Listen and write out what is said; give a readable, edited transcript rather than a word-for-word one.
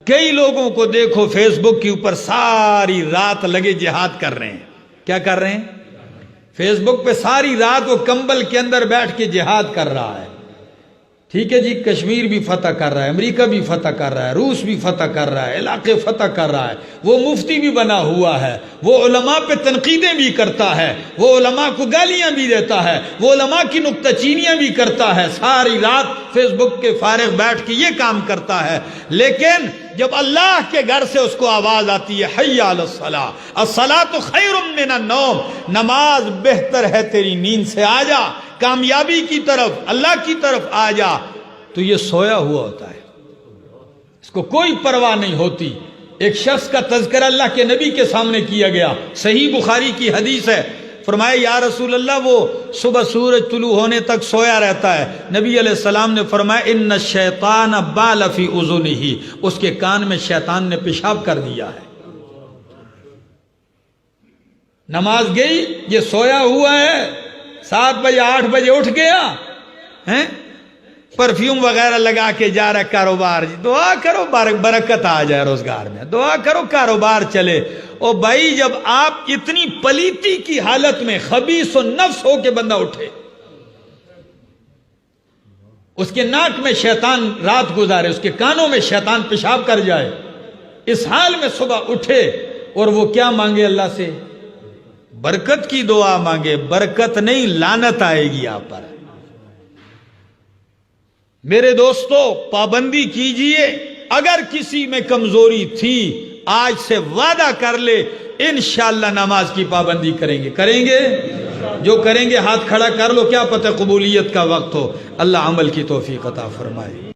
کئی لوگوں کو دیکھو فیس بک کے اوپر ساری رات لگے جہاد کر رہے ہیں. کیا کر رہے ہیں؟ فیس بک پہ ساری رات وہ کمبل کے اندر بیٹھ کے جہاد کر رہا ہے. ٹھیک ہے جی، کشمیر بھی فتح کر رہا ہے، امریکہ بھی فتح کر رہا ہے، روس بھی فتح کر رہا ہے، علاقے فتح کر رہا ہے، وہ مفتی بھی بنا ہوا ہے، وہ علماء پہ تنقیدیں بھی کرتا ہے، وہ علماء کو گالیاں بھی دیتا ہے، وہ علماء کی نکتہ چینیاں بھی کرتا ہے، ساری رات فیس بک کے فارغ بیٹھ کے یہ کام کرتا ہے. لیکن جب اللہ کے گھر سے اس کو آواز آتی ہے حی علی الصلاۃ، الصلاۃ خیر من النوم، نماز بہتر ہے تیری نیند سے، آ جا کامیابی کی طرف، اللہ کی طرف آ جا، تو یہ سویا ہوا ہوتا ہے، اس کو کوئی پرواہ نہیں ہوتی. ایک شخص کا تذکرہ اللہ کے نبی کے سامنے کیا گیا، صحیح بخاری کی حدیث ہے. فرمایا یا رسول اللہ وہ صبح سورج طلوع ہونے تک سویا رہتا ہے. نبی علیہ السلام نے فرمایا ان الشیطان بال فی اذنہ، اس کے کان میں شیطان نے پیشاب کر دیا ہے. نماز گئی، یہ سویا ہوا ہے، 7 بجے 8 بجے اٹھ گیا ہیں، پرفیوم وغیرہ لگا کے جا رہا کاروبار. دعا کرو برکت آ جائے روزگار میں، دعا کرو کاروبار چلے. او بھائی جب آپ اتنی پلیتی کی حالت میں خبیث و نفس ہو کے بندہ اٹھے، اس کے ناک میں شیطان رات گزارے، اس کے کانوں میں شیطان پیشاب کر جائے، اس حال میں صبح اٹھے اور وہ کیا مانگے اللہ سے؟ برکت کی دعا مانگے. برکت نہیں، لعنت آئے گی آپ پر. میرے دوستو پابندی کیجئے. اگر کسی میں کمزوری تھی آج سے وعدہ کر لے انشاءاللہ نماز کی پابندی کریں گے. جو کریں گے ہاتھ کھڑا کر لو، کیا پتہ قبولیت کا وقت ہو. اللہ عمل کی توفیق عطا فرمائے.